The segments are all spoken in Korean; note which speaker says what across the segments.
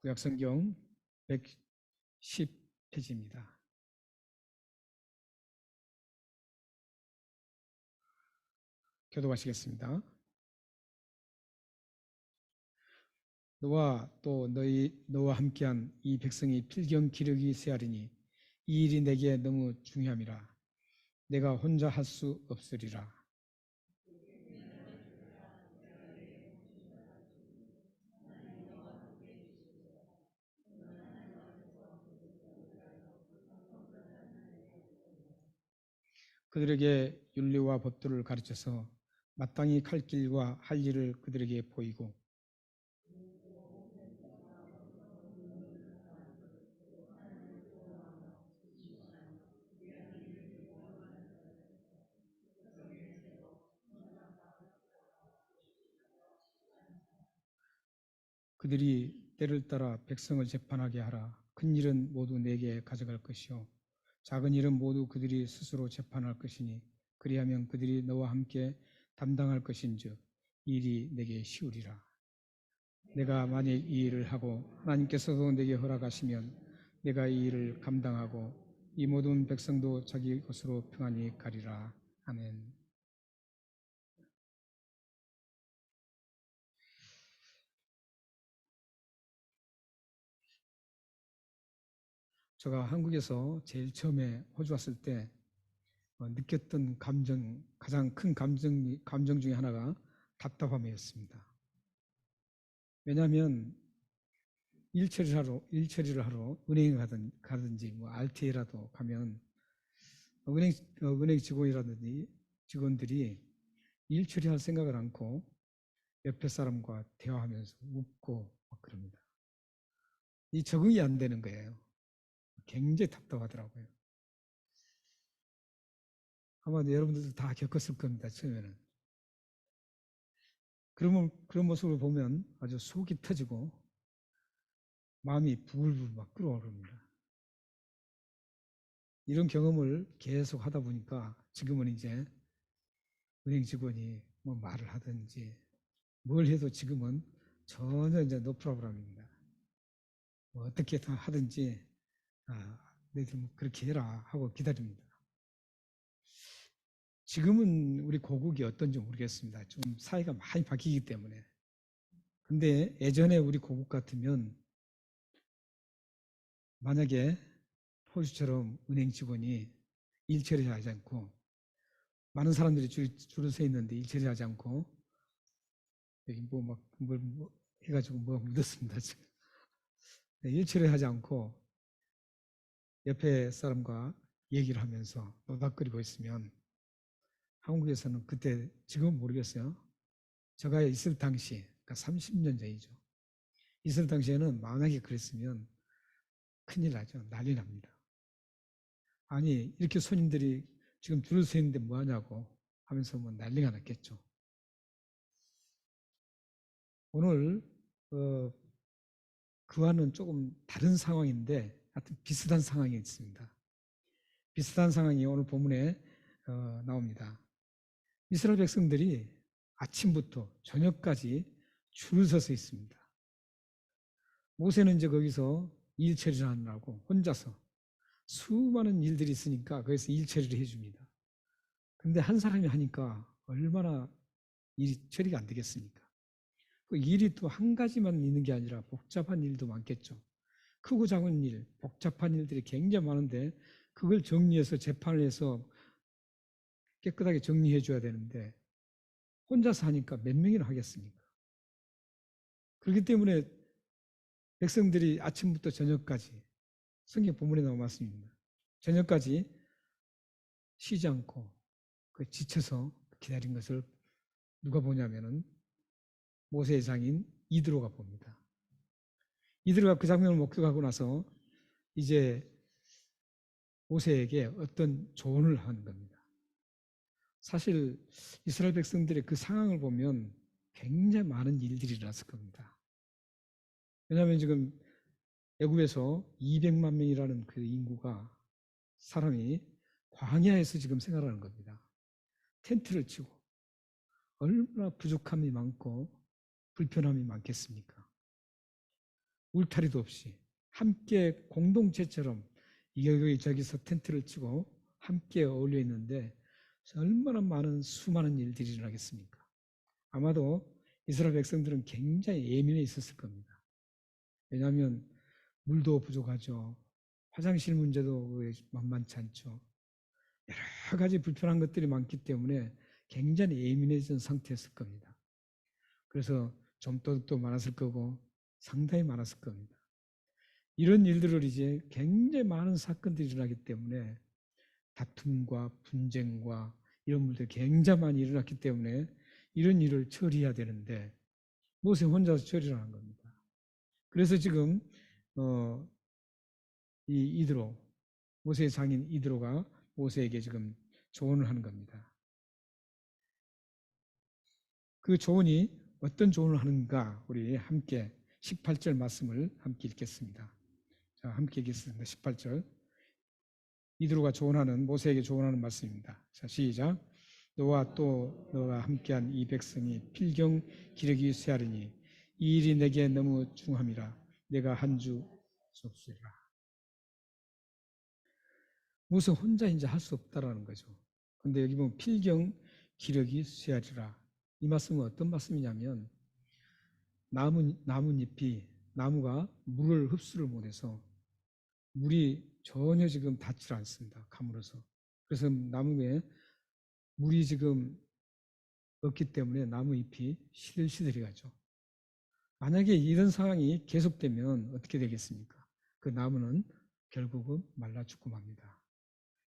Speaker 1: 구약성경 110페이지입니다. 교독하시겠습니다. 너와 또 너와 함께한 이 백성의 필경 기력이 있어야하리니 이 일이 내게 너무 중요함이라. 내가 혼자 할 수 없으리라. 그들에게 윤리와 법도를 가르쳐서 마땅히 갈 길과 할 일을 그들에게 보이고 그들이 때를 따라 백성을 재판하게 하라. 큰 일은 모두 내게 가져갈 것이요 작은 일은 모두 그들이 스스로 재판할 것이니 그리하면 그들이 너와 함께 담당할 것인즉 이 일이 내게 쉬우리라. 내가 만약 이 일을 하고 하나님께서도 내게 허락하시면 내가 이 일을 감당하고 이 모든 백성도 자기 곳으로 평안히 가리라. 아멘. 제가 한국에서 제일 처음에 호주 왔을 때 느꼈던 감정, 가장 큰 감정 중에 하나가 답답함이었습니다. 왜냐하면 일 처리를 하러 은행에 가든지 뭐 RTA라도 가면 은행 직원이라든지 직원들이 일 처리할 생각을 않고 옆에 사람과 대화하면서 웃고 막 그럽니다. 이 적응이 안 되는 거예요. 굉장히 답답하더라고요. 아마 여러분들도 다 겪었을 겁니다. 처음에는. 그런 모습을 보면 아주 속이 터지고 마음이 부글부글 막 끓어오릅니다. 이런 경험을 계속 하다 보니까 지금은 이제 은행 직원이 뭐 말을 하든지 뭘 해도 지금은 전혀 이제 노 프로그램입니다. 뭐 어떻게 하든지 너희들 뭐 그렇게 해라 하고 기다립니다. 지금은 우리 고국이 어떤지 모르겠습니다. 좀 사회가 많이 바뀌기 때문에. 근데 예전에 우리 고국 같으면 만약에 호주처럼 은행 직원이 일 처리하지 않고 많은 사람들이 줄을 서 있는데 일 처리하지 않고 여기 뭘 해가지고 뭐 묻었습니다. 지금. 일 처리하지 않고 옆에 사람과 얘기를 하면서 노닥거리고 있으면 한국에서는 그때 지금은 모르겠어요. 제가 있을 당시, 그러니까 30년 전이죠. 있을 당시에는 만약에 그랬으면 큰일 나죠. 난리 납니다. 아니 이렇게 손님들이 지금 줄을 서 있는데 뭐 하냐고 하면서 뭐 난리가 났겠죠. 오늘 그와는 조금 다른 상황인데 하여튼 비슷한 상황이 있습니다. 비슷한 상황이 오늘 본문에 나옵니다. 이스라엘 백성들이 아침부터 저녁까지 줄을 서서 있습니다. 모세는 이제 거기서 일 처리를 하느라고 혼자서 수많은 일들이 있으니까 거기서 일 처리를 해줍니다. 근데 한 사람이 하니까 얼마나 일이 처리가 안 되겠습니까? 그 일이 또 한 가지만 있는 게 아니라 복잡한 일도 많겠죠. 크고 작은 일, 복잡한 일들이 굉장히 많은데 그걸 정리해서 재판을 해서 깨끗하게 정리해 줘야 되는데 혼자서 하니까 몇 명이나 하겠습니까? 그렇기 때문에 백성들이 아침부터 저녁까지 성경 본문에 나온 말씀입니다. 저녁까지 쉬지 않고 그 지쳐서 기다린 것을 누가 보냐면은 모세의 장인 이드로가 봅니다. 이드로가 그 장면을 목격하고 나서 이제 모세에게 어떤 조언을 하는 겁니다. 사실 이스라엘 백성들의 그 상황을 보면 굉장히 많은 일들이 일어났을 겁니다. 왜냐하면 지금 애굽에서 200만 명이라는 그 인구가 사람이 광야에서 지금 생활하는 겁니다. 텐트를 치고 얼마나 부족함이 많고 불편함이 많겠습니까? 울타리도 없이 함께 공동체처럼 여기저기서 텐트를 치고 함께 어울려 있는데 얼마나 많은 수많은 일들이 일어나겠습니까? 아마도 이스라엘 백성들은 굉장히 예민해 있었을 겁니다. 왜냐하면 물도 부족하죠. 화장실 문제도 만만치 않죠. 여러 가지 불편한 것들이 많기 때문에 굉장히 예민해진 상태였을 겁니다. 그래서 좀도둑도 많았을 거고 상당히 많았을 겁니다. 이런 일들을 이제 굉장히 많은 사건들이 일어나기 때문에 다툼과 분쟁과 이런 물들이 굉장히 많이 일어났기 때문에 이런 일을 처리해야 되는데 모세 혼자서 처리를 하는 겁니다. 그래서 지금 이 이드로, 모세의 장인 이드로가 모세에게 지금 조언을 하는 겁니다. 그 조언이 어떤 조언을 하는가 우리 함께 18절 말씀을 함께 읽겠습니다. 자, 함께 읽겠습니다. 18절. 이드로가 조언하는, 모세에게 조언하는 말씀입니다. 자, 시작. 너와 또 너가 함께한 이 백성이 필경 기르기 쇠하리니 이 일이 내게 너무 중함이라 내가 한 주 접수리라. 모세 혼자 이제 할 수 없다라는 거죠. 근데 여기 보면 필경 기르기 쇠하리라. 이 말씀은 어떤 말씀이냐면 나뭇잎이 나무가 물을 흡수를 못해서 물이 전혀 지금 닿지 않습니다. 가물어서. 그래서 나무에 물이 지금 없기 때문에 나무잎이 시들시들해 가죠. 만약에 이런 상황이 계속되면 어떻게 되겠습니까? 그 나무는 결국은 말라 죽고 맙니다.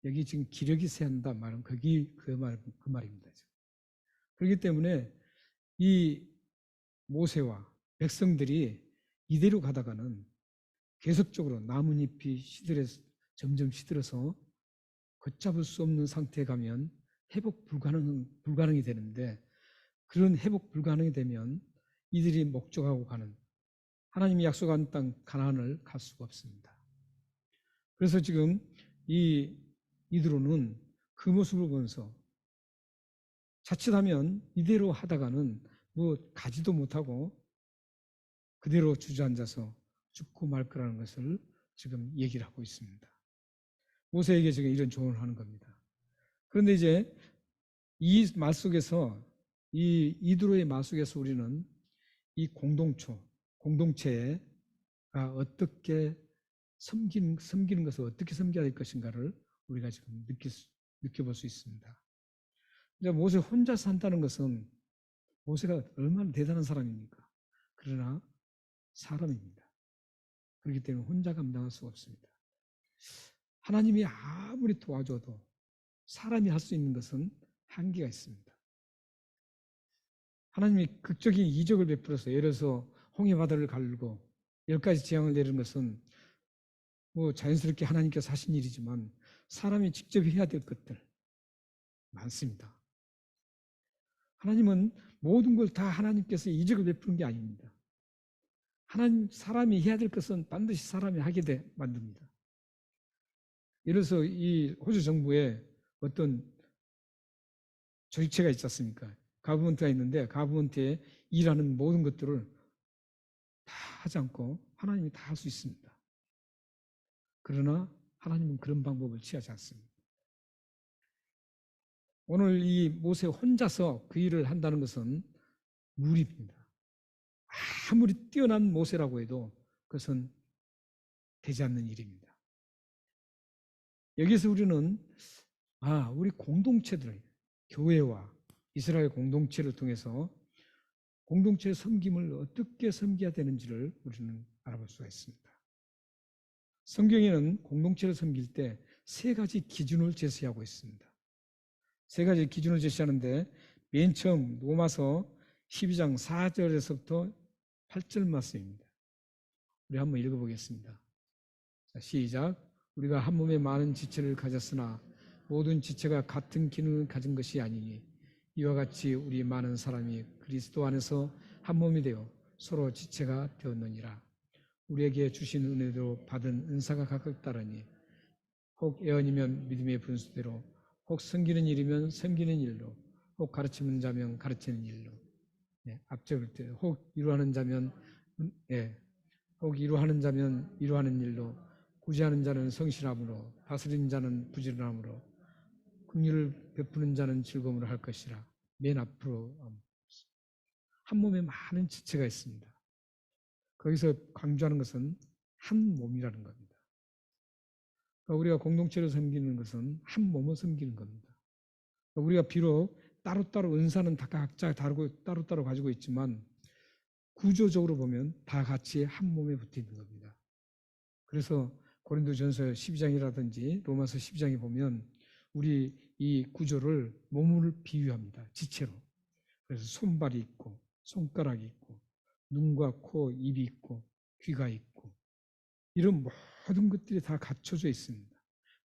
Speaker 1: 여기 지금 기력이 세한다 말은 그 말입니다. 그렇기 때문에 이 모세와 백성들이 이대로 가다가는 계속적으로 나뭇잎이 점점 시들어서 걷잡을 수 없는 상태에 가면 회복 불가능이 되는데 그런 회복 불가능이 되면 이들이 목적하고 가는 하나님이 약속한 땅 가나안을 갈 수가 없습니다. 그래서 지금 이 이드로는 그 모습을 보면서 자칫하면 이대로 하다가는 뭐 가지도 못하고 그대로 주저앉아서 죽고 말 거라는 것을 지금 얘기를 하고 있습니다. 모세에게 지금 이런 조언을 하는 겁니다. 그런데 이제 이 말 속에서 이 이드로의 말 속에서 우리는 이 공동체가 어떻게 섬기는 것을 어떻게 섬겨야 할 것인가를 우리가 지금 느껴볼 수 있습니다. 이제 모세 혼자 산다는 것은 모세가 얼마나 대단한 사람입니까? 그러나 사람입니다. 그렇기 때문에 혼자 감당할 수가 없습니다. 하나님이 아무리 도와줘도 사람이 할 수 있는 것은 한계가 있습니다. 하나님이 극적인 이적을 베풀어서 예를 들어서 홍해 바다를 가르고 10가지 재앙을 내리는 것은 뭐 자연스럽게 하나님께서 하신 일이지만 사람이 직접 해야 될 것들 많습니다. 하나님은 모든 걸 다 하나님께서 이적을 베푸는 게 아닙니다. 사람이 해야 될 것은 반드시 사람이 하게 만듭니다. 예를 들어서 이 호주 정부에 어떤 조직체가 있지 않습니까? 가버먼트가 있는데 가버먼트에 일하는 모든 것들을 다 하지 않고 하나님이 다 할 수 있습니다. 그러나 하나님은 그런 방법을 취하지 않습니다. 오늘 이 모세 혼자서 그 일을 한다는 것은 무리입니다. 아무리 뛰어난 모세라고 해도 그것은 되지 않는 일입니다. 여기서 우리는 우리 공동체들, 교회와 이스라엘 공동체를 통해서 공동체의 섬김을 어떻게 섬겨야 되는지를 우리는 알아볼 수가 있습니다. 성경에는 공동체를 섬길 때 세 가지 기준을 제시하고 있습니다. 세 가지 기준을 제시하는데 맨 처음 로마서 12장 4절에서부터 8절 말씀입니다. 우리 한번 읽어보겠습니다. 자, 시작. 우리가 한 몸에 많은 지체를 가졌으나 모든 지체가 같은 기능을 가진 것이 아니니 이와 같이 우리 많은 사람이 그리스도 안에서 한 몸이 되어 서로 지체가 되었느니라. 우리에게 주신 은혜로 받은 은사가 각각 다르니 혹 예언이면 믿음의 분수대로 혹 섬기는 일이면 섬기는 일로 혹 가르치는 자면 가르치는 일로 앞접을 때 혹 위로하는 자면 혹 이루하는 자면 이루하는 일로, 구제하는 자는 성실함으로, 다스리는 자는 부지런함으로, 긍휼을 베푸는 자는 즐거움으로 할 것이라. 맨 앞으로 한 몸에 많은 지체가 있습니다. 거기서 강조하는 것은 한 몸이라는 겁니다. 우리가 공동체를 섬기는 것은 한 몸을 섬기는 겁니다. 우리가 비록 따로따로 은사는 다 각자 다르고 따로따로 가지고 있지만 구조적으로 보면 다 같이 한 몸에 붙어 있는 겁니다. 그래서 고린도전서 12장이라든지 로마서 12장에 보면 우리 이 구조를 몸을 비유합니다. 지체로. 그래서 손발이 있고 손가락이 있고 눈과 코, 입이 있고 귀가 있고 이런 모든 것들이 다 갖춰져 있습니다.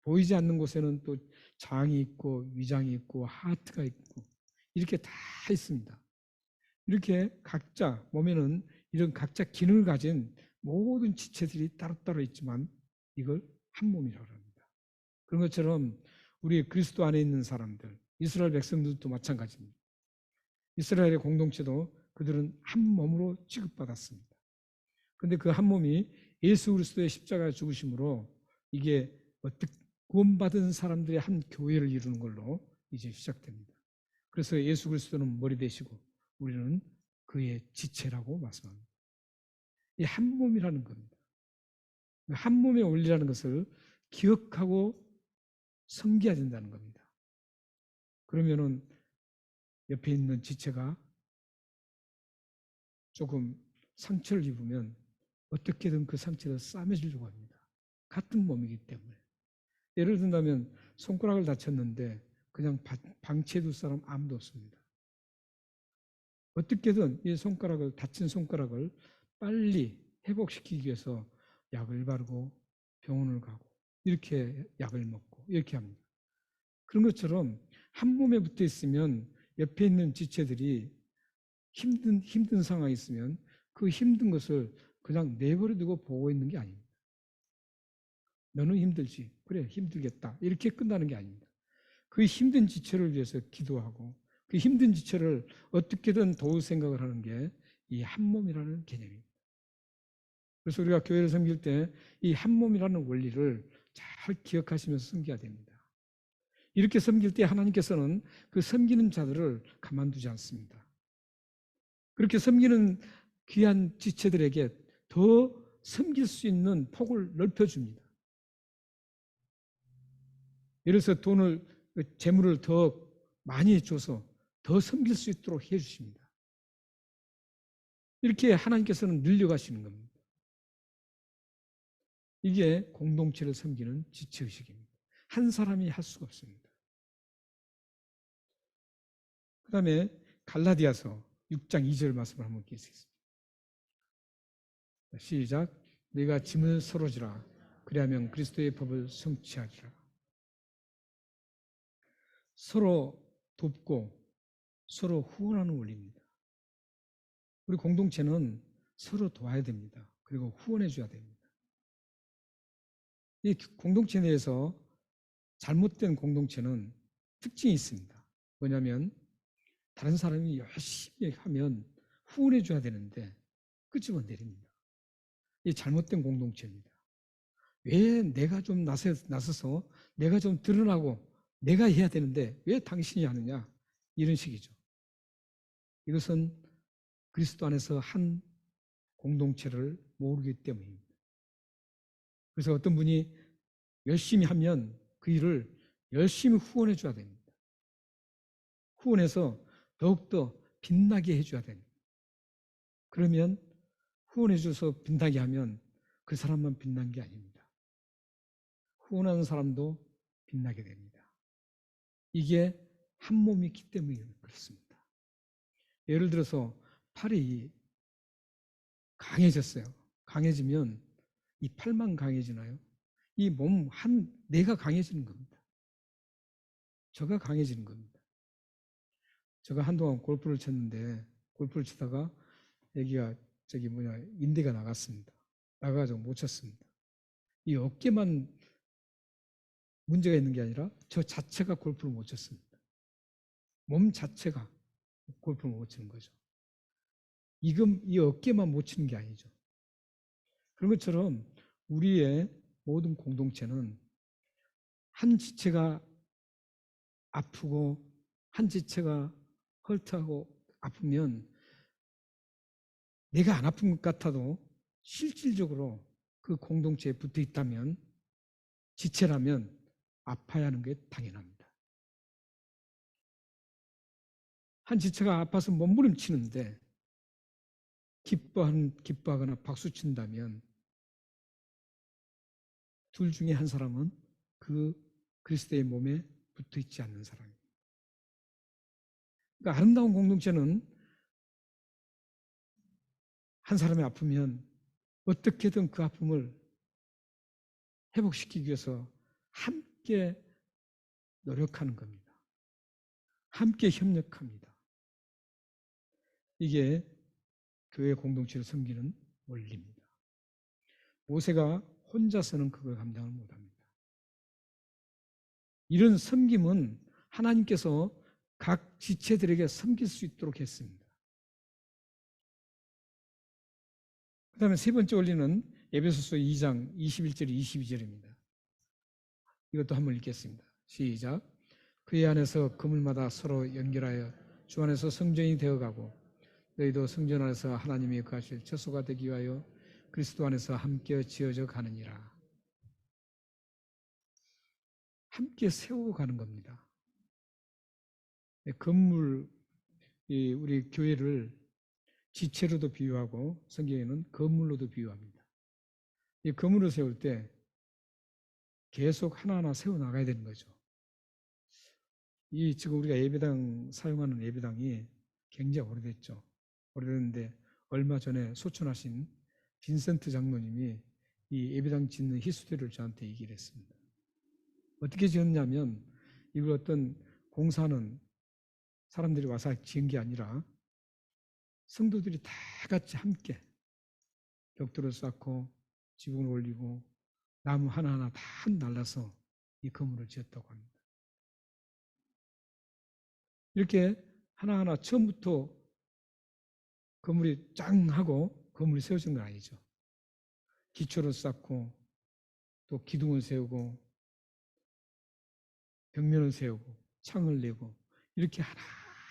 Speaker 1: 보이지 않는 곳에는 또 장이 있고 위장이 있고 하트가 있고 이렇게 다 있습니다. 이렇게 각자 몸에는 이런 각자 기능을 가진 모든 지체들이 따로따로 있지만 이걸 한 몸이라고 합니다. 그런 것처럼 우리 그리스도 안에 있는 사람들, 이스라엘 백성들도 마찬가지입니다. 이스라엘의 공동체도 그들은 한 몸으로 취급받았습니다. 그런데 그 한 몸이 예수 그리스도의 십자가 죽으심으로 이게 구원받은 사람들의 한 교회를 이루는 걸로 이제 시작됩니다. 그래서 예수 그리스도는 머리 되시고 우리는 그의 지체라고 말씀합니다. 이 한 몸이라는 겁니다. 한 몸의 원리라는 것을 기억하고 섬겨야 된다는 겁니다. 그러면은 옆에 있는 지체가 조금 상처를 입으면 어떻게든 그 상처를 싸매주려고 합니다. 같은 몸이기 때문에. 예를 든다면 손가락을 다쳤는데 그냥 방치해둘 사람 아무도 없습니다. 어떻게든 이 다친 손가락을 빨리 회복시키기 위해서 약을 바르고 병원을 가고 이렇게 약을 먹고 이렇게 합니다. 그런 것처럼 한 몸에 붙어 있으면 옆에 있는 지체들이 힘든 상황이 있으면 그 힘든 것을 그냥 내버려 두고 보고 있는 게 아닙니다. 너는 힘들지. 그래, 힘들겠다. 이렇게 끝나는 게 아닙니다. 그 힘든 지체를 위해서 기도하고 그 힘든 지체를 어떻게든 도울 생각을 하는 게 이 한 몸이라는 개념입니다. 그래서 우리가 교회를 섬길 때 이 한 몸이라는 원리를 잘 기억하시면서 섬겨야 됩니다. 이렇게 섬길 때 하나님께서는 그 섬기는 자들을 가만두지 않습니다. 그렇게 섬기는 귀한 지체들에게 더 섬길 수 있는 폭을 넓혀줍니다. 예를 들어서 재물을 더 많이 줘서 더 섬길 수 있도록 해주십니다. 이렇게 하나님께서는 늘려가시는 겁니다. 이게 공동체를 섬기는 지체의식입니다. 한 사람이 할 수가 없습니다. 그 다음에 갈라디아서 6장 2절 말씀을 한번 읽겠습니다. 시작. 너희가 짐을 서로 지라. 그리하면 그리스도의 법을 성취하리라. 서로 돕고 서로 후원하는 원리입니다. 우리 공동체는 서로 도와야 됩니다. 그리고 후원해 줘야 됩니다. 이 공동체 내에서 잘못된 공동체는 특징이 있습니다. 뭐냐면 다른 사람이 열심히 하면 후원해 줘야 되는데 끄집어 내립니다. 이 잘못된 공동체입니다. 왜 내가 좀 나서서 내가 좀 드러나고 내가 해야 되는데 왜 당신이 하느냐? 이런 식이죠. 이것은 그리스도 안에서 한 공동체를 모르기 때문입니다. 그래서 어떤 분이 열심히 하면 그 일을 열심히 후원해 줘야 됩니다. 후원해서 더욱더 빛나게 해줘야 됩니다. 그러면 후원해 줘서 빛나게 하면 그 사람만 빛난 게 아닙니다. 후원하는 사람도 빛나게 됩니다. 이게 한 몸이 있기 때문에 그렇습니다. 예를 들어서 팔이 강해졌어요. 강해지면 이 팔만 강해지나요? 이 몸 내가 강해지는 겁니다. 저가 강해지는 겁니다. 제가 한동안 골프를 쳤는데 골프를 치다가 여기가 인대가 나갔습니다. 나가가지고 못 쳤습니다. 이 어깨만 문제가 있는 게 아니라 저 자체가 골프를 못 쳤습니다. 몸 자체가 골프를 못 치는 거죠. 이 어깨만 못 치는 게 아니죠. 그런 것처럼 우리의 모든 공동체는 한 지체가 아프고 한 지체가 헐트하고 아프면 내가 안 아픈 것 같아도 실질적으로 그 공동체에 붙어 있다면 지체라면 아파야 하는 게 당연합니다. 한 지체가 아파서 몸부림치는데 기뻐하거나 박수 친다면 둘 중에 한 사람은 그 그리스도의 몸에 붙어 있지 않는 사람입니다. 그러니까 아름다운 공동체는 한 사람이 아프면 어떻게든 그 아픔을 회복시키기 위해서 함께 노력하는 겁니다. 함께 협력합니다. 이게 교회 공동체를 섬기는 원리입니다. 모세가 혼자서는 그걸 감당을 못합니다. 이런 섬김은 하나님께서 각 지체들에게 섬길 수 있도록 했습니다. 그 다음에 세 번째 원리는 에베소서 2장 21절 22절입니다. 이것도 한번 읽겠습니다. 시작. 그의 안에서 그물마다 서로 연결하여 주 안에서 성전이 되어가고 너희도 성전 안에서 하나님이 거하실 처소가 되기 위하여 그리스도 안에서 함께 지어져 가느니라. 함께 세워가는 겁니다. 건물, 우리 교회를 지체로도 비유하고 성경에는 건물로도 비유합니다. 이 건물을 세울 때 계속 하나하나 세워나가야 되는 거죠. 지금 우리가 예배당 사용하는 예배당이 굉장히 오래됐죠. 오래됐는데 얼마 전에 소천하신 빈센트 장로님이 이 예배당 짓는 히스토리를 저한테 얘기를 했습니다. 어떻게 지었냐면 이걸 어떤 공사는 사람들이 와서 지은 게 아니라 성도들이 다 같이 함께 벽돌을 쌓고 지붕을 올리고 나무 하나하나 다 날라서 이 건물을 지었다고 합니다. 이렇게 하나하나 처음부터 건물이 짱 하고 건물이 세워진 건 아니죠. 기초를 쌓고 또 기둥을 세우고 벽면을 세우고 창을 내고 이렇게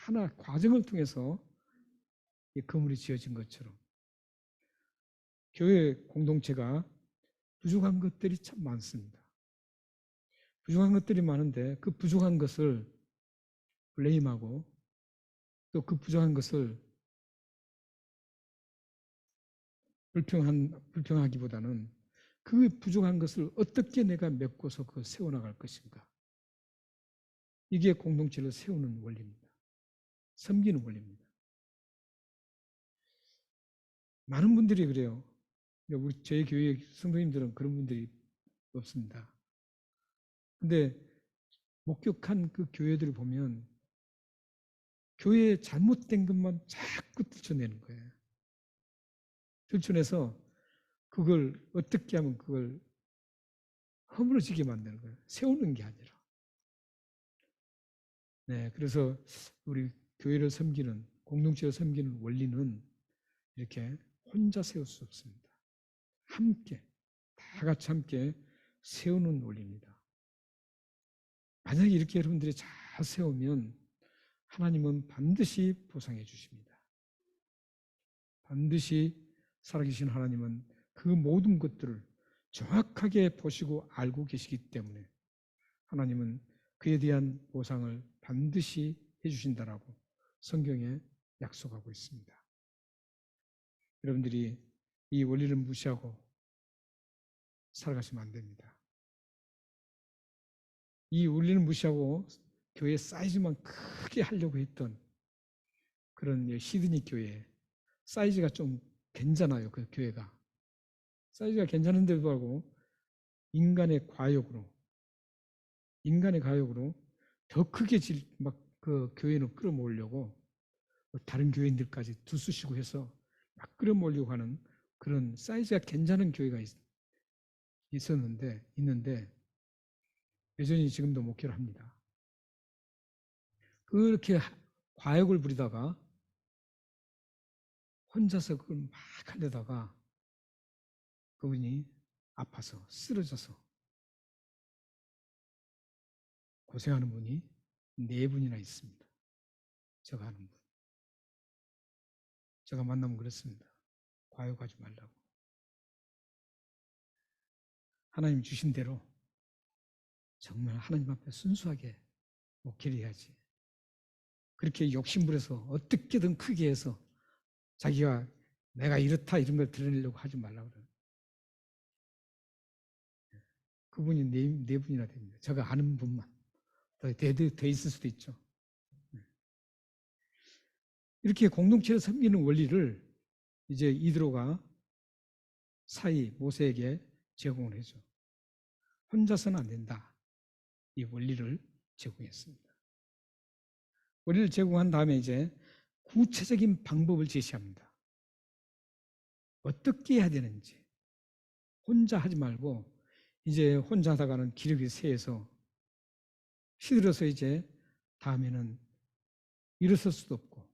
Speaker 1: 하나하나 과정을 통해서 이 건물이 지어진 것처럼 교회 공동체가 부족한 것들이 참 많습니다. 부족한 것들이 많은데 그 부족한 것을 블레임하고 또 그 부족한 것을 불평하기보다는 그 부족한 것을 어떻게 내가 메꿔서 그 세워나갈 것인가. 이게 공동체를 세우는 원리입니다. 섬기는 원리입니다. 많은 분들이 그래요. 저희 교회 성도님들은 그런 분들이 없습니다. 근데 목격한 그 교회들을 보면 교회에 잘못된 것만 자꾸 들춰내는 거예요. 들춰내서 그걸 어떻게 하면 그걸 허물어지게 만드는 거예요. 세우는 게 아니라. 네, 그래서 우리 교회를 섬기는, 공동체를 섬기는 원리는 이렇게 혼자 세울 수 없습니다. 함께, 다 같이 함께 세우는 원리입니다. 만약에 이렇게 여러분들이 잘 세우면 하나님은 반드시 보상해 주십니다. 반드시 살아계신 하나님은 그 모든 것들을 정확하게 보시고 알고 계시기 때문에 하나님은 그에 대한 보상을 반드시 해주신다라고 성경에 약속하고 있습니다. 여러분들이 이 원리를 무시하고 살아가시면 안 됩니다. 이 원리를 무시하고 교회 사이즈만 크게 하려고 했던 그런 시드니 교회 사이즈가 좀 괜찮아요. 그 교회가 사이즈가 괜찮은데도 불구하고 인간의 과욕으로 더 크게 막 그 교회는 끌어모으려고 다른 교인들까지 두수시고 해서 막 끌어모으려고 하는 그런 사이즈가 괜찮은 교회가 있는데 여전히 지금도 목회를 합니다. 그렇게 과욕을 부리다가 혼자서 그걸 막 하려다가 그분이 아파서 쓰러져서 고생하는 분이 4분이나 있습니다. 제가 아는 분. 제가 만나면 그랬습니다. 과욕하지 말라고. 하나님 주신 대로 정말 하나님 앞에 순수하게 목회를 해야지. 그렇게 욕심부려서 어떻게든 크게 해서 자기가 내가 이렇다 이런 걸 드러내려고 하지 말라고 그래요. 그분이 네 분이나 됩니다. 제가 아는 분만. 더 있을 수도 있죠. 이렇게 공동체를 섬기는 원리를 이제 이드로가 사이 모세에게 제공을 해줘. 혼자서는 안 된다. 이 원리를 제공했습니다. 원리를 제공한 다음에 이제 구체적인 방법을 제시합니다. 어떻게 해야 되는지. 혼자 하지 말고 이제 혼자 하다가는 기력이 쇠해서 시들어서 이제 다음에는 일어설 수도 없고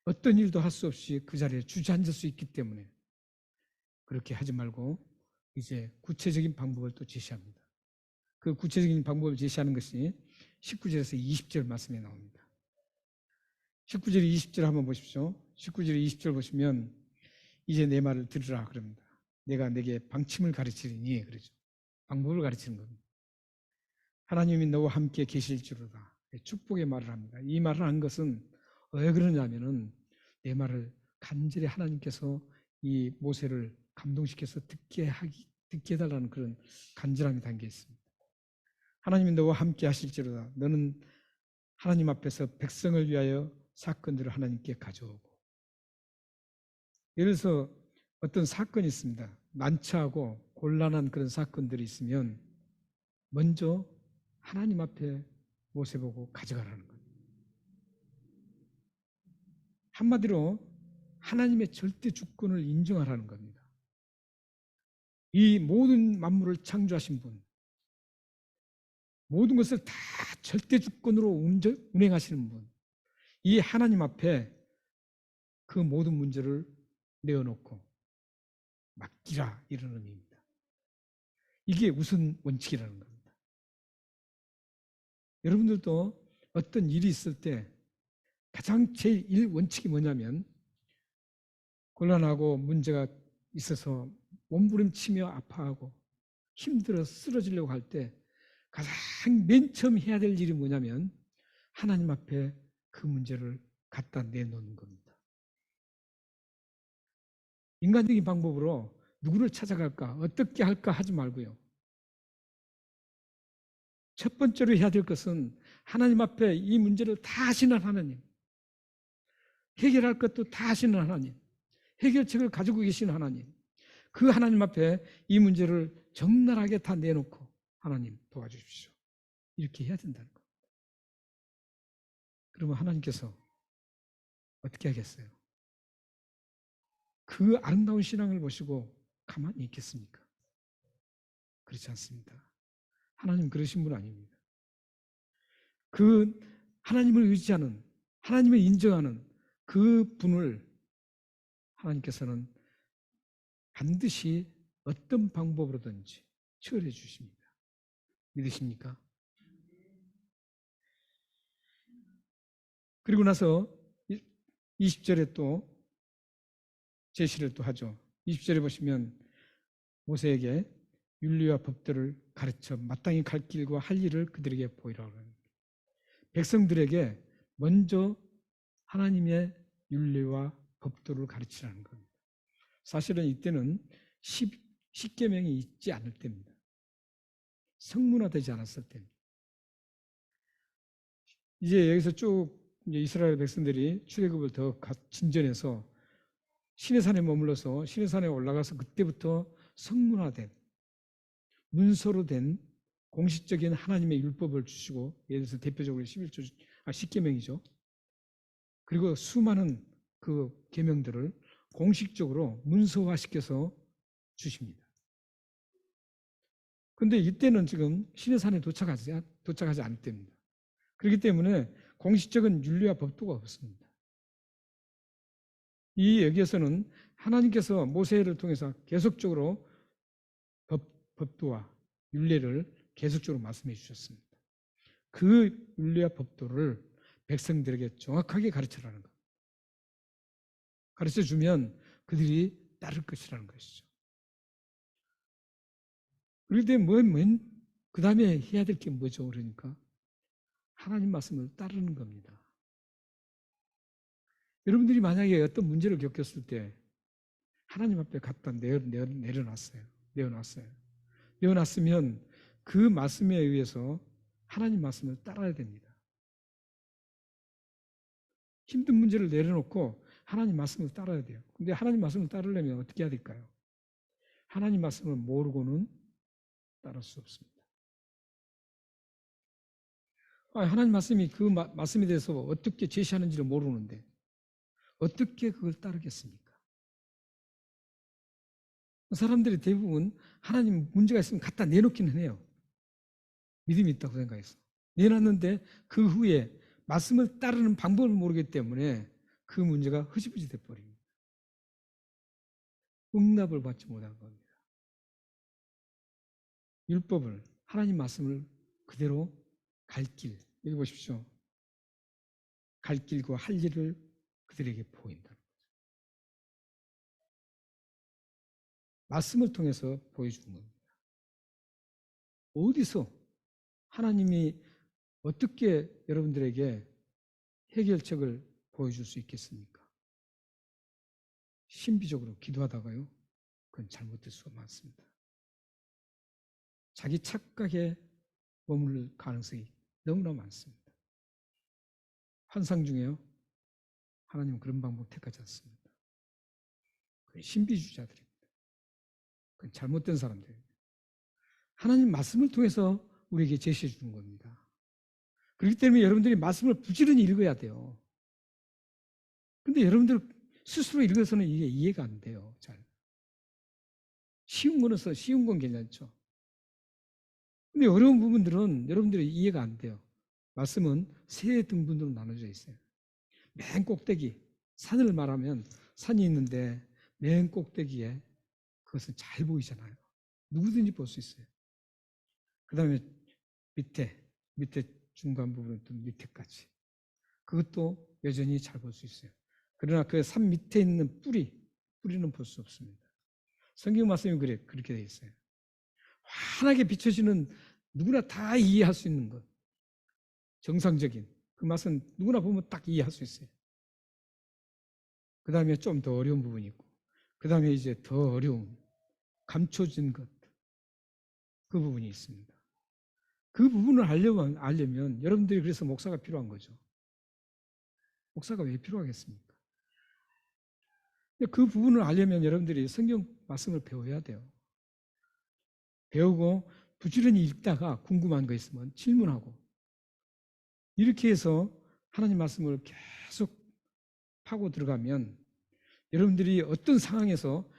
Speaker 1: 어떤 일도 할 수 없이 그 자리에 주저앉을 수 있기 때문에 그렇게 하지 말고 이제 구체적인 방법을 또 제시합니다. 그 구체적인 방법을 제시하는 것이 19절에서 20절 말씀에 나옵니다. 19절, 20절 한번 보십시오. 19절, 20절 보시면 이제 내 말을 들으라 그럽니다. 내가 내게 방침을 가르치리니 그러죠. 방법을 가르치는 겁니다. 하나님이 너와 함께 계실 줄로다. 축복의 말을 합니다. 이 말을 한 것은 왜 그러냐면은 내 말을 간절히 하나님께서 이 모세를 감동시켜서 듣게 해달라는 그런 간절함이 담겨 있습니다. 하나님이 너와 함께 하실지로다. 너는 하나님 앞에서 백성을 위하여 사건들을 하나님께 가져오고. 예를 들어서 어떤 사건이 있습니다. 난처하고 곤란한 그런 사건들이 있으면 먼저 하나님 앞에 모세 보고 가져가라는 거예요. 한마디로 하나님의 절대 주권을 인정하라는 겁니다. 이 모든 만물을 창조하신 분, 모든 것을 다 절대 주권으로 운행하시는 분, 이 하나님 앞에 그 모든 문제를 내어놓고 맡기라 이런 의미입니다. 이게 우선 원칙이라는 겁니다. 여러분들도 어떤 일이 있을 때 가장 제일 원칙이 뭐냐면 곤란하고 문제가 있어서 몸부림치며 아파하고 힘들어 쓰러지려고 할 때 가장 맨 처음 해야 될 일이 뭐냐면 하나님 앞에 그 문제를 갖다 내놓는 겁니다. 인간적인 방법으로 누구를 찾아갈까, 어떻게 할까 하지 말고요. 첫 번째로 해야 될 것은 하나님 앞에 이 문제를 다 하시는 하나님, 해결할 것도 다 하시는 하나님, 해결책을 가지고 계신 하나님, 그 하나님 앞에 이 문제를 적나라하게 다 내놓고 하나님 도와주십시오. 이렇게 해야 된다는 겁니다. 그러면 하나님께서 어떻게 하겠어요? 그 아름다운 신앙을 보시고 가만히 있겠습니까? 그렇지 않습니다. 하나님 그러신 분 아닙니다. 그 하나님을 의지하는, 하나님을 인정하는 그 분을 하나님께서는 반드시 어떤 방법으로든지 처리해 주십니다. 믿으십니까? 그리고 나서 20절에 또 제시를 또 하죠. 20절에 보시면 모세에게 윤리와 법들을 가르쳐 마땅히 갈 길과 할 일을 그들에게 보이라고 합니다. 백성들에게 먼저 하나님의 윤리와 법도를 가르치라는 겁니다. 사실은 이때는 십계명이 있지 않을 때입니다. 성문화되지 않았을 때입니다. 이제 여기서 쭉 이스라엘 백성들이 출애굽을 더 진전해서 시내산에 머물러서 시내산에 올라가서 그때부터 성문화된 문서로 된 공식적인 하나님의 율법을 주시고, 예를 들어서 대표적으로 10계명이죠. 그리고 수많은 그 계명들을 공식적으로 문서화시켜서 주십니다. 그런데 이때는 지금 시내산에 도착하지 않을 때입니다. 그렇기 때문에 공식적인 윤리와 법도가 없습니다. 이 여기에서는 하나님께서 모세를 통해서 계속적으로 법도와 율례를 계속적으로 말씀해 주셨습니다. 그 율례와 법도를 백성들에게 정확하게 가르쳐라는 것. 가르쳐 주면 그들이 따를 것이라는 것이죠. 그런데 그 다음에 해야 될 게 뭐죠? 그러니까 하나님 말씀을 따르는 겁니다. 여러분들이 만약에 어떤 문제를 겪었을 때 하나님 앞에 갖다 내려놨어요. 내어놨으면 그 말씀에 의해서 하나님 말씀을 따라야 됩니다. 힘든 문제를 내려놓고 하나님 말씀을 따라야 돼요. 근데 하나님 말씀을 따르려면 어떻게 해야 될까요? 하나님 말씀을 모르고는 따를 수 없습니다. 하나님 말씀이 그 말씀에 대해서 어떻게 제시하는지를 모르는데 어떻게 그걸 따르겠습니까? 사람들이 대부분 하나님 문제가 있으면 갖다 내놓기는 해요. 믿음이 있다고 생각해서. 내놨는데 그 후에 말씀을 따르는 방법을 모르기 때문에 그 문제가 흐지부지 돼버립니다. 응답을 받지 못한 겁니다. 율법을, 하나님 말씀을 그대로 갈 길, 여기 보십시오. 갈 길과 할 일을 그들에게 보인다는 거죠. 말씀을 통해서 보여주는 겁니다. 어디서 하나님이 어떻게 여러분들에게 해결책을 보여줄 수 있겠습니까? 신비적으로 기도하다가요, 그건 잘못될 수가 많습니다. 자기 착각에 머무를 가능성이 너무나 많습니다. 환상 중에요, 하나님은 그런 방법 택하지 않습니다. 그건 신비주의자들입니다. 그건 잘못된 사람들입니다. 하나님 말씀을 통해서 우리에게 제시해 주는 겁니다. 그렇기 때문에 여러분들이 말씀을 부지런히 읽어야 돼요. 근데 여러분들 스스로 읽어서는 이게 이해가 안 돼요. 잘. 쉬운 건 괜찮죠. 근데 어려운 부분들은 여러분들이 이해가 안 돼요. 말씀은 세 등분으로 나눠져 있어요. 맨 꼭대기, 산을 말하면 산이 있는데 맨 꼭대기에 그것은 잘 보이잖아요. 누구든지 볼 수 있어요. 그 다음에 밑에 중간 부분은 또 밑에까지. 그것도 여전히 잘 볼 수 있어요. 그러나 그 산 밑에 있는 뿌리는 볼 수 없습니다. 성경 말씀이 그렇게 되어 있어요. 환하게 비춰지는 누구나 다 이해할 수 있는 것. 정상적인 그 맛은 누구나 보면 딱 이해할 수 있어요. 그 다음에 좀 더 어려운 부분이 있고, 그 다음에 이제 더 어려운 감춰진 것, 그 부분이 있습니다. 그 부분을 알려면 여러분들이 그래서 목사가 필요한 거죠. 목사가 왜 필요하겠습니까? 그 부분을 알려면 여러분들이 성경 말씀을 배워야 돼요. 배우고 부지런히 읽다가 궁금한 거 있으면 질문하고, 이렇게 해서 하나님 말씀을 계속 파고 들어가면 여러분들이 어떤 상황에서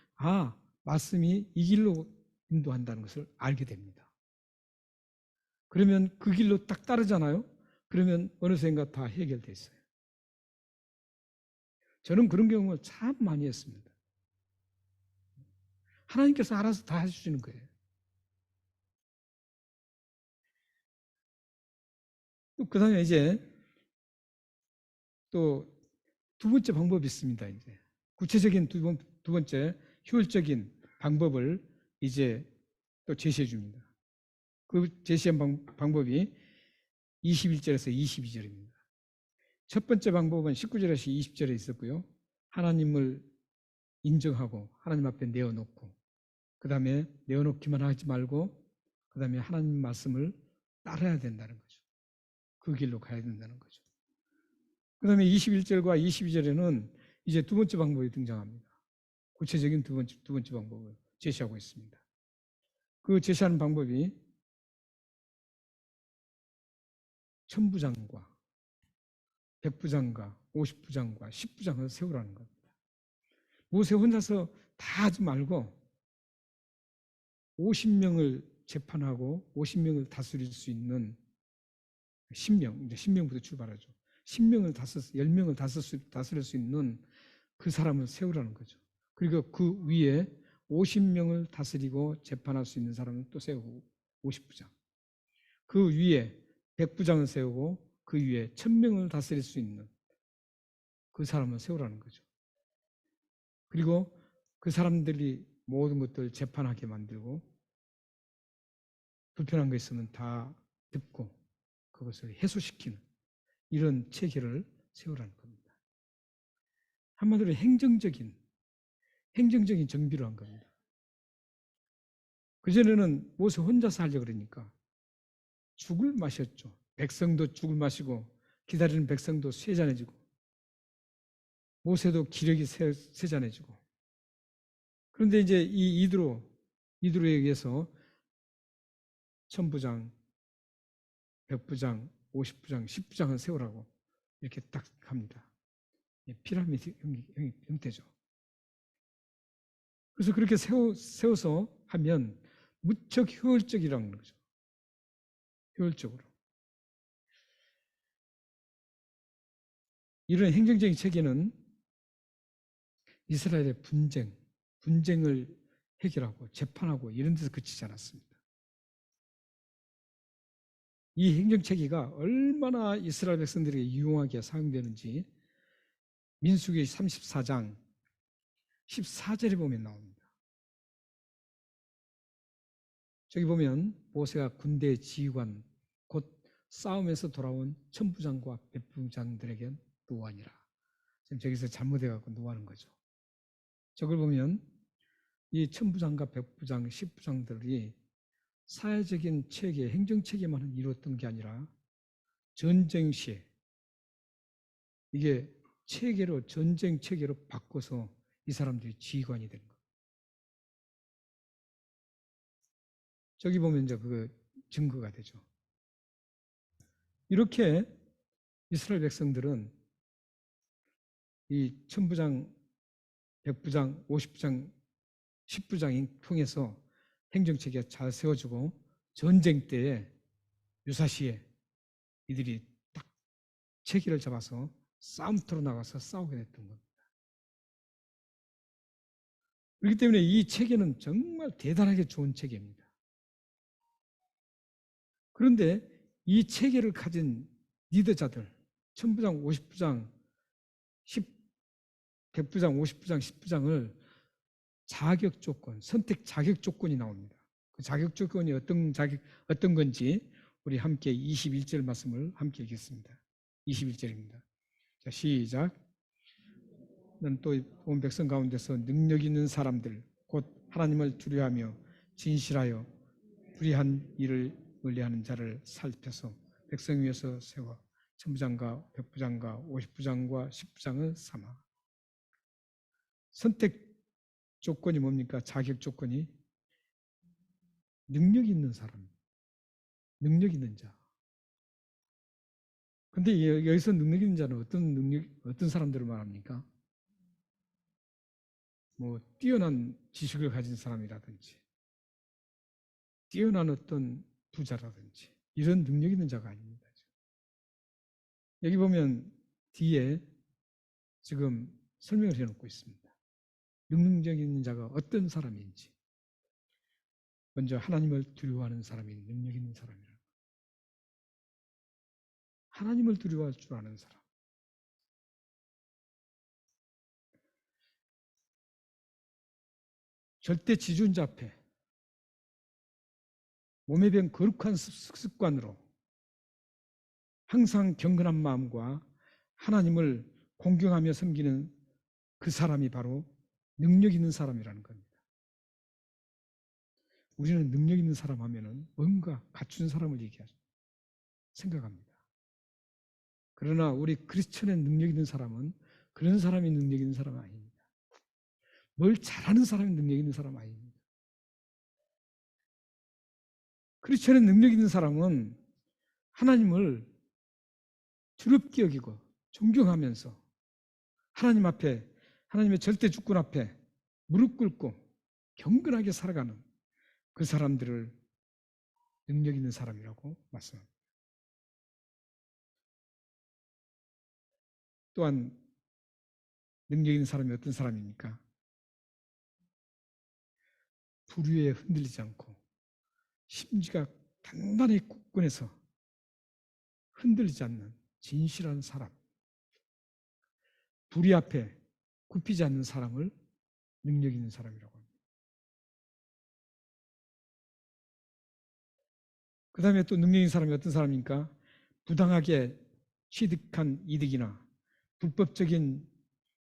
Speaker 1: 말씀이 이 길로 인도한다는 것을 알게 됩니다. 그러면 그 길로 딱 따르잖아요. 그러면 어느샌가 다 해결돼 있어요. 저는 그런 경험을 참 많이 했습니다. 하나님께서 알아서 다 해주시는 거예요. 그 다음에 이제 또 두 번째 방법이 있습니다. 이제 구체적인 두 번째 효율적인 방법을 이제 또 제시해 줍니다. 그 제시한 방법이 21절에서 22절입니다. 첫 번째 방법은 19절에서 20절에 있었고요. 하나님을 인정하고 하나님 앞에 내어놓고, 그 다음에 내어놓기만 하지 말고 그 다음에 하나님 말씀을 따라야 된다는 거죠. 그 길로 가야 된다는 거죠. 그 다음에 21절과 22절에는 이제 두 번째 방법이 등장합니다. 구체적인 두 번째 방법을 제시하고 있습니다. 그 제시하는 방법이 천부장과 백부장과 50부장과 10부장을 세우라는 겁니다. 모세 혼자서 다 하지 말고 50명을 재판하고 50명을 다스릴 수 있는 10명, 이제 10명부터 출발하죠. 10명을 10명을 다스릴 수 있는 그 사람을 세우라는 거죠. 그리고 그 위에 50명을 다스리고 재판할 수 있는 사람을 또 세우고 50부장. 그 위에 100부장을 세우고 그 위에 1000명을 다스릴 수 있는 그 사람을 세우라는 거죠. 그리고 그 사람들이 모든 것들을 재판하게 만들고 불편한 거 있으면 다 듣고 그것을 해소시키는 이런 체계를 세우라는 겁니다. 한마디로 행정적인 정비를 한 겁니다. 그전에는 모세 혼자서 하려고 그러니까 죽을 마셨죠. 백성도 죽을 마시고 기다리는 백성도 쇠잔해지고 모세도 기력이 쇠잔해지고 그런데 이제 이 이드로에 의해서 1000부장, 100부장, 50부장, 10부장을 세우라고 이렇게 딱 합니다. 피라미드 형태죠. 그래서 그렇게 세워서 하면 무척 효율적이라는 거죠. 효율적으로. 이런 행정적인 체계는 이스라엘의 분쟁을 해결하고 재판하고 이런 데서 그치지 않았습니다. 이 행정체계가 얼마나 이스라엘 백성들에게 유용하게 사용되는지 민수기 34장 14절에 보면 나옵니다. 저기 보면 모세가 군대 지휘관 곧 싸움에서 돌아온 천부장과 백부장들에게 노하니라. 지금 저기서 잘못해갖고 노하는 거죠. 저걸 보면 이 천부장과 백부장, 십부장들이 사회적인 체계, 행정체계만 이루었던 게 아니라 전쟁 시에 이게 전쟁 체계로 바꿔서 이 사람들이 지휘관이 된 거예요. 저기 보면 이제 그 증거가 되죠. 이렇게 이스라엘 백성들은 이 천부장, 백부장, 50부장, 10부장이 통해서 행정체계가 잘 세워지고 전쟁 때에 유사시에 이들이 딱 체계를 잡아서 싸움터로 나가서 싸우게 됐던 겁니다. 그렇기 때문에 이 체계는 정말 대단하게 좋은 체계입니다. 그런데 이 체계를 가진 리더자들, 천부장, 50부장, 100부장, 50부장, 10부장을 자격 조건, 선택 자격 조건이 나옵니다. 그 자격 조건이 어떤 건지 우리 함께 21절 말씀을 함께 읽겠습니다. 21절입니다. 자, 시작. 는 또 온 백성 가운데서 능력 있는 사람들, 곧 하나님을 두려워하며 진실하여 불의한 일을 멀리하는 자를 살펴서 백성 위에서 세워 천부장과 백부장과 50부장과 10부장을 삼아. 선택 조건이 뭡니까? 자격 조건이 능력 있는 사람, 능력 있는 자. 근데 여기서 능력 있는 자는 어떤 사람들을 말합니까? 뭐 뛰어난 지식을 가진 사람이라든지 뛰어난 어떤 부자라든지 이런 능력 있는 자가 아닙니다. 여기 보면 뒤에 지금 설명을 해놓고 있습니다. 능력 있는 자가 어떤 사람인지. 먼저 하나님을 두려워하는 사람이 능력 있는 사람이라. 하나님을 두려워할 줄 아는 사람. 절대 지존자 앞에 몸에 배은 거룩한 습관으로 항상 경건한 마음과 하나님을 공경하며 섬기는 그 사람이 바로 능력 있는 사람이라는 겁니다. 우리는 능력 있는 사람 하면은 뭔가 갖춘 사람을 생각합니다. 그러나 우리 크리스천의 능력 있는 사람은 그런 사람이 능력 있는 사람은 아닙니다. 뭘 잘하는 사람이 능력 있는 사람 아닙니다. 크리스천의 능력 있는 사람은 하나님을 두렵게 여기고 존경하면서 하나님 앞에 하나님의 절대 주권 앞에 무릎 꿇고 경건하게 살아가는 그 사람들을 능력 있는 사람이라고 말씀합니다. 또한 능력 있는 사람이 어떤 사람입니까? 부류에 흔들리지 않고 심지가 단단히 굳건해서 흔들리지 않는 진실한 사람, 불의 앞에 굽히지 않는 사람을 능력 있는 사람이라고 합니다. 그 다음에 또 능력 있는 사람이 어떤 사람입니까? 부당하게 취득한 이득이나 불법적인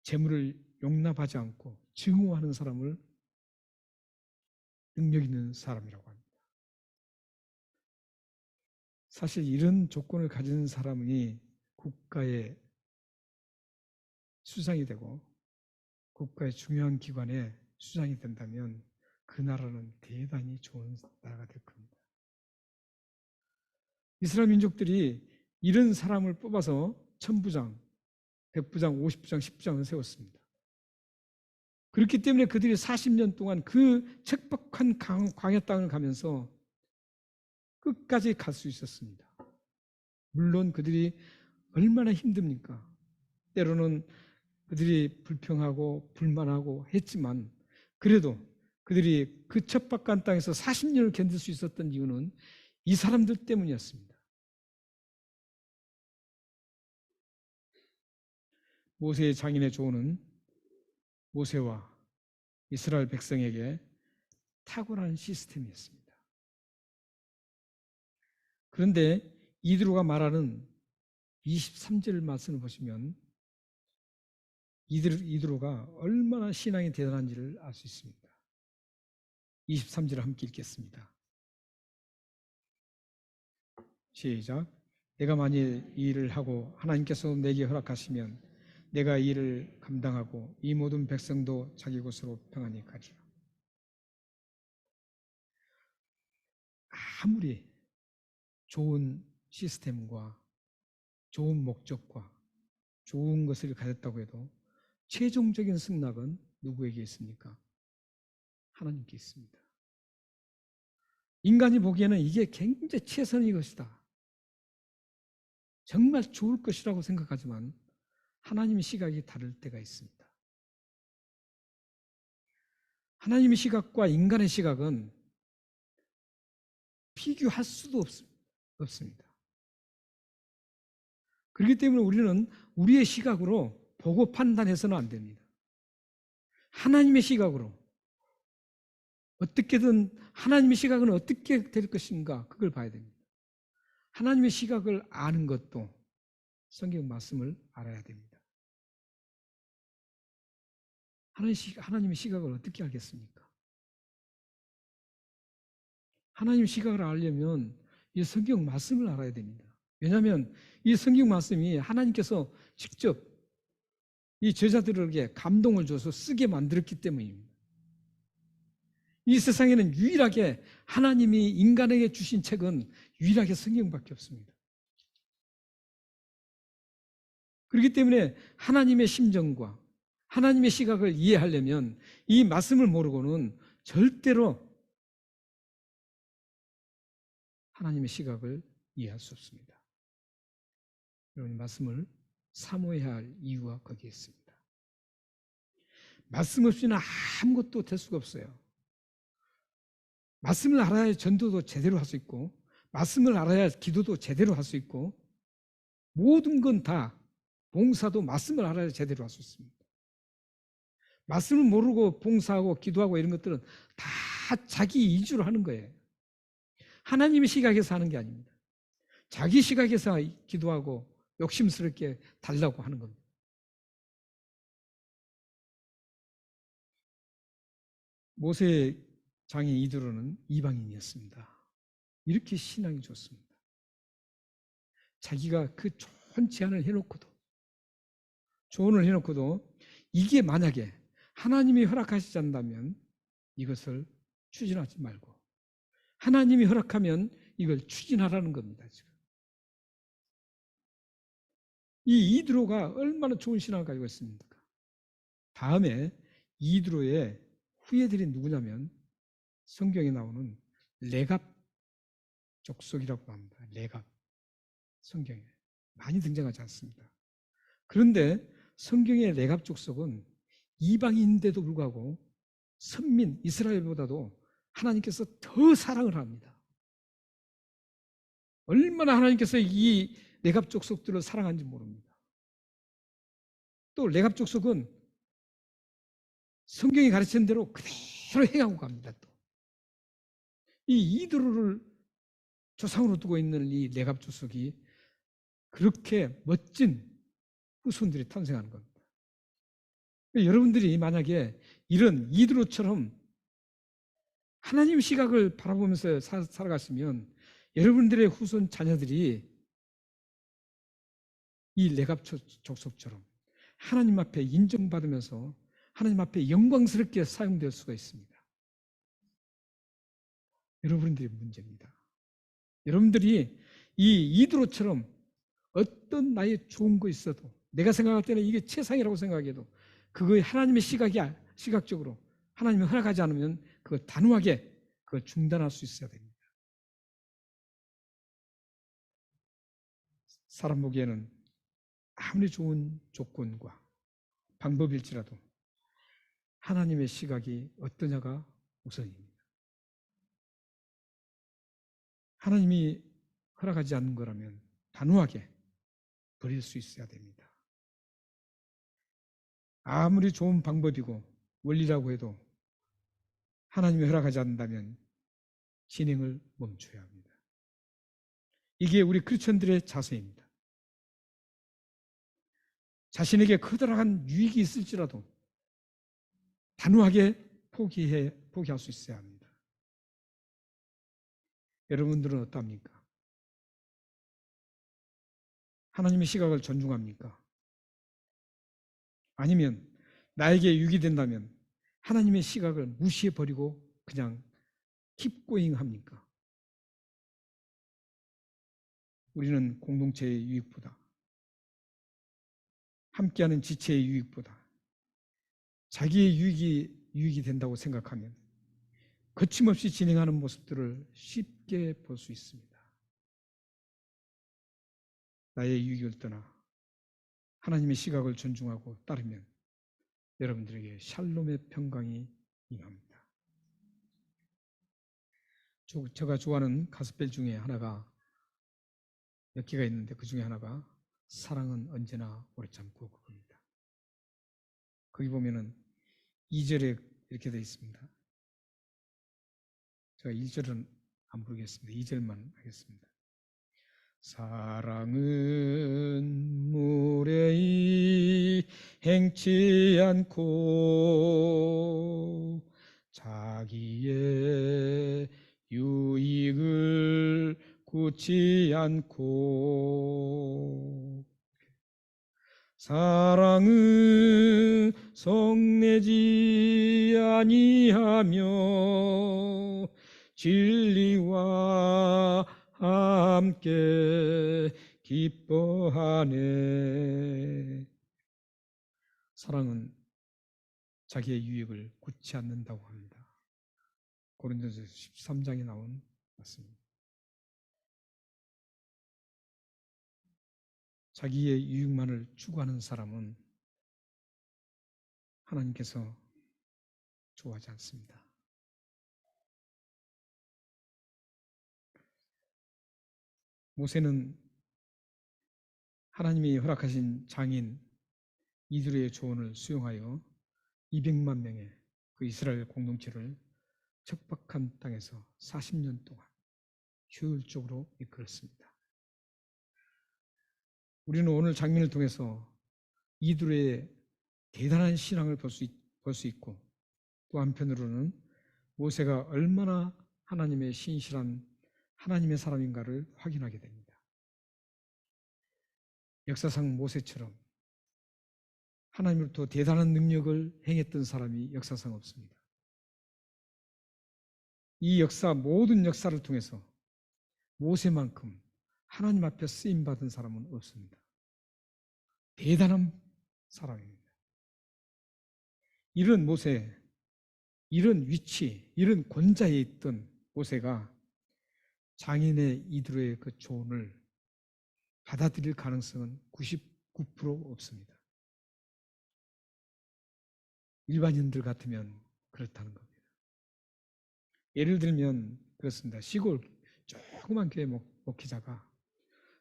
Speaker 1: 재물을 용납하지 않고 증오하는 사람을 능력 있는 사람이라고 합니다. 사실 이런 조건을 가진 사람이 국가의 수장이 되고 국가의 중요한 기관에 수장이 된다면 그 나라는 대단히 좋은 나라가 될 겁니다. 이스라엘 민족들이 이런 사람을 뽑아서 1000부장, 100부장, 50부장, 10부장을 세웠습니다. 그렇기 때문에 그들이 40년 동안 그 척박한 광야 땅을 가면서 끝까지 갈 수 있었습니다. 물론 그들이 얼마나 힘듭니까? 때로는 그들이 불평하고 불만하고 했지만 그래도 그들이 그 척박한 땅에서 40년을 견딜 수 있었던 이유는 이 사람들 때문이었습니다. 모세의 장인의 조언은 모세와 이스라엘 백성에게 탁월한 시스템이었습니다. 그런데 이드로가 말하는 23절 말씀을 보시면 이드로가 얼마나 신앙이 대단한지를 알 수 있습니다. 23절을 함께 읽겠습니다. 시작. 내가 만일 이 일을 하고 하나님께서 내게 허락하시면 내가 이 일을 감당하고 이 모든 백성도 자기 곳으로 평안히 가리라. 아무리 좋은 시스템과 좋은 목적과 좋은 것을 가졌다고 해도 최종적인 승낙은 누구에게 있습니까? 하나님께 있습니다. 인간이 보기에는 이게 굉장히 최선의 것이다, 정말 좋을 것이라고 생각하지만 하나님의 시각이 다를 때가 있습니다. 하나님의 시각과 인간의 시각은 비교할 수도 없습니다. 그렇기 때문에 우리는 우리의 시각으로 보고 판단해서는 안 됩니다. 하나님의 시각으로 어떻게든 하나님의 시각은 어떻게 될 것인가 그걸 봐야 됩니다. 하나님의 시각을 아는 것도 성경 말씀을 알아야 됩니다. 하나님의 시각을 어떻게 알겠습니까? 하나님의 시각을 알려면 이 성경 말씀을 알아야 됩니다. 왜냐하면 이 성경 말씀이 하나님께서 직접 이 저자들에게 감동을 줘서 쓰게 만들었기 때문입니다. 이 세상에는 유일하게 하나님이 인간에게 주신 책은 유일하게 성경밖에 없습니다. 그렇기 때문에 하나님의 심정과 하나님의 시각을 이해하려면 이 말씀을 모르고는 절대로 하나님의 시각을 이해할 수 없습니다. 여러분, 말씀을 사모해야 할 이유가 거기에 있습니다. 말씀 없이는 아무것도 될 수가 없어요. 말씀을 알아야 전도도 제대로 할 수 있고, 말씀을 알아야 기도도 제대로 할 수 있고, 모든 건 다 봉사도 말씀을 알아야 제대로 할 수 있습니다. 말씀을 모르고 봉사하고 기도하고 이런 것들은 다 자기 이주로 하는 거예요. 하나님의 시각에서 하는 게 아닙니다. 자기 시각에서 기도하고 욕심스럽게 달라고 하는 겁니다. 모세의 장인 이드로는 이방인이었습니다. 이렇게 신앙이 좋습니다. 자기가 그 좋은 제안을 해놓고도, 조언을 해놓고도 이게 만약에 하나님이 허락하시지 않는다면 이것을 추진하지 말고 하나님이 허락하면 이걸 추진하라는 겁니다. 지금 이 이드로가 얼마나 좋은 신앙을 가지고 있습니까? 다음에 이드로의 후예들이 누구냐면 성경에 나오는 레갑 족속이라고 합니다. 레갑, 성경에 많이 등장하지 않습니다. 그런데 성경의 레갑 족속은 이방인인데도 불구하고 선민 이스라엘보다도 하나님께서 더 사랑을 합니다. 얼마나 하나님께서 이 레갑 족속들을 사랑한지 모릅니다. 또 레갑 족속은 성경이 가르치는 대로 그대로 행하고 갑니다. 또 이 이드로를 조상으로 두고 있는 이 레갑 족속이 그렇게 멋진 후손들이 탄생하는 겁니다. 여러분들이 만약에 이런 이드로처럼 하나님 시각을 바라보면서 살아갔으면 여러분들의 후손 자녀들이 이 레갑 족속처럼 하나님 앞에 인정받으면서 하나님 앞에 영광스럽게 사용될 수가 있습니다. 여러분들의 문제입니다. 여러분들이 이 이드로처럼 어떤 나의 좋은 거 있어도 내가 생각할 때는 이게 최상이라고 생각해도 그거에 하나님의 시각적으로 하나님이 허락하지 않으면 그걸 단호하게 그걸 중단할 수 있어야 됩니다. 사람 보기에는 아무리 좋은 조건과 방법일지라도 하나님의 시각이 어떠냐가 우선입니다. 하나님이 허락하지 않는 거라면 단호하게 버릴 수 있어야 됩니다. 아무리 좋은 방법이고 원리라고 해도 하나님이 허락하지 않는다면 진행을 멈춰야 합니다. 이게 우리 크리스천들의 자세입니다. 자신에게 커다란 유익이 있을지라도 단호하게 포기할 수 있어야 합니다. 여러분들은 어떠합니까? 하나님의 시각을 존중합니까? 아니면 나에게 유익이 된다면 하나님의 시각을 무시해버리고 그냥 keep going 합니까? 우리는 공동체의 유익보다 함께하는 지체의 유익보다 자기의 유익이 된다고 생각하면 거침없이 진행하는 모습들을 쉽게 볼 수 있습니다. 나의 유익을 떠나 하나님의 시각을 존중하고 따르면 여러분들에게 샬롬의 평강이 임합니다. 제가 좋아하는 가스펠 중에 하나가 몇 개가 있는데 그 중에 하나가 사랑은 언제나 오래 참고 그겁니다. 거기 보면은 2절에 이렇게 되어 있습니다. 제가 1절은 안 부르겠습니다. 2절만 하겠습니다. 사랑은 무례히 행치 않고 자기의 유익을 굳지 않고 사랑은 성내지 아니하며 진리와 함께 기뻐하네. 사랑은 자기의 유익을 굳지 않는다고 합니다. 고린도서 13장에 나온 말씀입니다. 자기의 유익만을 추구하는 사람은 하나님께서 좋아하지 않습니다. 모세는 하나님이 허락하신 장인 이드로의 조언을 수용하여 200만 명의 그 이스라엘 공동체를 척박한 땅에서 40년 동안 효율적으로 이끌었습니다. 우리는 오늘 장면을 통해서 이드로의 대단한 신앙을 볼 수 있고 또 한편으로는 모세가 얼마나 하나님의 신실한 하나님의 사람인가를 확인하게 됩니다. 역사상 모세처럼 하나님으로부터 대단한 능력을 행했던 사람이 역사상 없습니다. 이 모든 역사를 통해서 모세만큼 하나님 앞에 쓰임받은 사람은 없습니다. 대단한 사람입니다. 이런 모세, 이런 위치, 이런 권자에 있던 모세가 장인의 이드로의 그 조언을 받아들일 가능성은 99% 없습니다. 일반인들 같으면 그렇다는 겁니다. 예를 들면 그렇습니다. 시골 조그만 교회 목회자가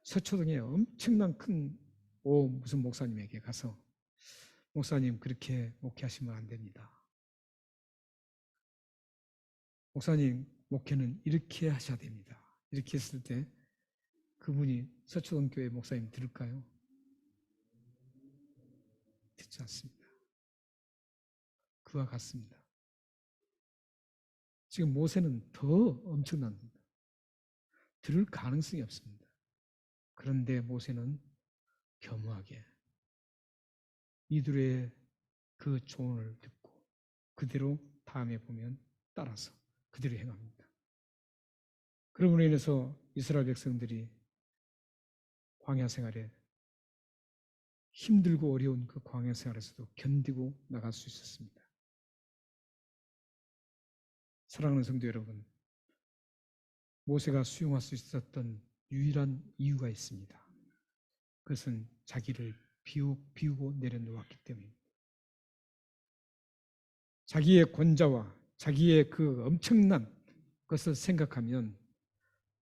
Speaker 1: 서초동에 엄청난 큰 무슨 목사님에게 가서 목사님 그렇게 목회하시면 안 됩니다. 목사님 목회는 이렇게 하셔야 됩니다. 이렇게 했을 때 그분이 서초동 교회 목사님 들을까요? 듣지 않습니다. 그와 같습니다. 지금 모세는 더 엄청난 겁니다. 들을 가능성이 없습니다. 그런데 모세는 겸허하게 이들의 그 조언을 듣고 그대로 다음에 보면 따라서 그대로 행합니다. 그러므로 인해서 이스라엘 백성들이 광야 생활에 힘들고 어려운 그 광야 생활에서도 견디고 나갈 수 있었습니다. 사랑하는 성도 여러분, 모세가 수용할 수 있었던 유일한 이유가 있습니다. 그것은 자기를 비우고 내려놓았기 때문입니다. 자기의 권자와 자기의 그 엄청난 것을 생각하면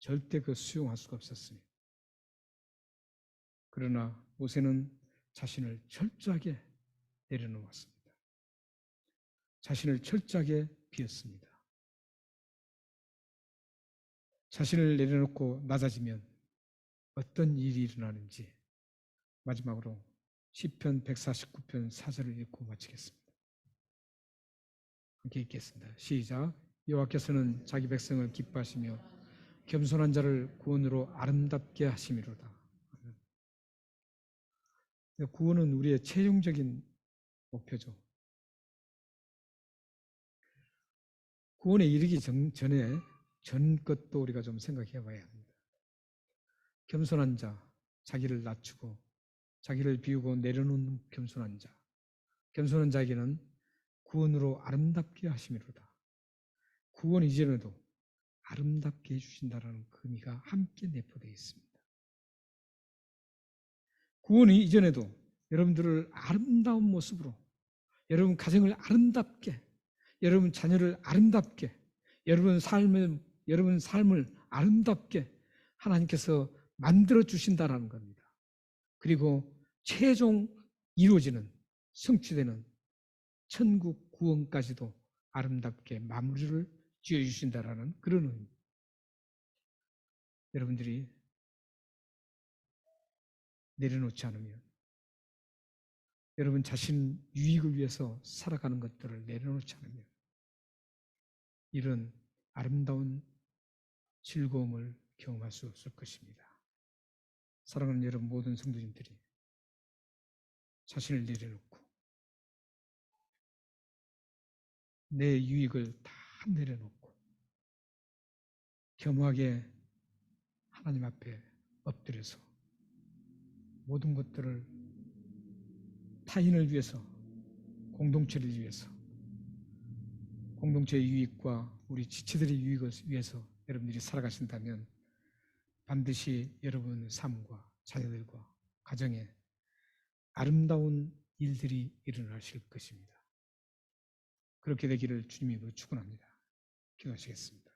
Speaker 1: 절대 그 수용할 수가 없었습니다. 그러나 모세는 자신을 철저하게 내려놓았습니다. 자신을 철저하게 비웠습니다. 자신을 내려놓고 낮아지면 어떤 일이 일어나는지 마지막으로 시편 149편 4절을 읽고 마치겠습니다. 함께 읽겠습니다. 시작. 여호와께서는 자기 백성을 기뻐하시며 겸손한 자를 구원으로 아름답게 하심이로다. 구원은 우리의 최종적인 목표죠. 구원에 이르기 전에 전 것도 우리가 좀 생각해 봐야 합니다. 겸손한 자, 자기를 낮추고 자기를 비우고 내려놓는 겸손한 자. 겸손한 자에게는 구원으로 아름답게 하심이로다. 구원 이전에도 아름답게 해주신다라는 의미가 함께 내포되어 있습니다. 구원 이전에도 여러분들을 아름다운 모습으로, 여러분 가정을 아름답게, 여러분 자녀를 아름답게, 여러분 삶을 아름답게 하나님께서 만들어 주신다라는 겁니다. 그리고 최종 이루어지는 성취되는 천국 구원까지도 아름답게 마무리를 지어주신다라는 그런 의미입니다. 여러분들이 내려놓지 않으면, 여러분 자신 유익을 위해서 살아가는 것들을 내려놓지 않으면 이런 아름다운 즐거움을 경험할 수 없을 것입니다. 사랑하는 여러분 모든 성도님들이 자신을 내려놓고 내 유익을 다 내려놓고 겸허하게 하나님 앞에 엎드려서 모든 것들을 타인을 위해서, 공동체를 위해서, 공동체의 유익과 우리 지체들의 유익을 위해서 여러분들이 살아가신다면 반드시 여러분 삶과 자녀들과 가정에 아름다운 일들이 일어나실 것입니다. 그렇게 되기를 주님이 축원합니다. 기도하시겠습니다.